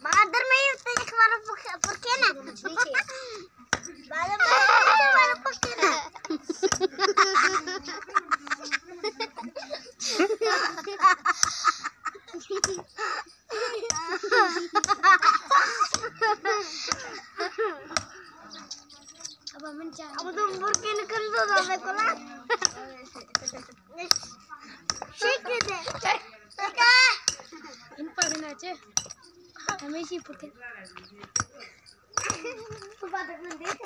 Madar me usted que para por qué no? Vale, por qué no? अब तुम बुरके निकल दो मेरे को ना ठीक है बेटा इन पर नाचे हमेशा बुरके बात में देख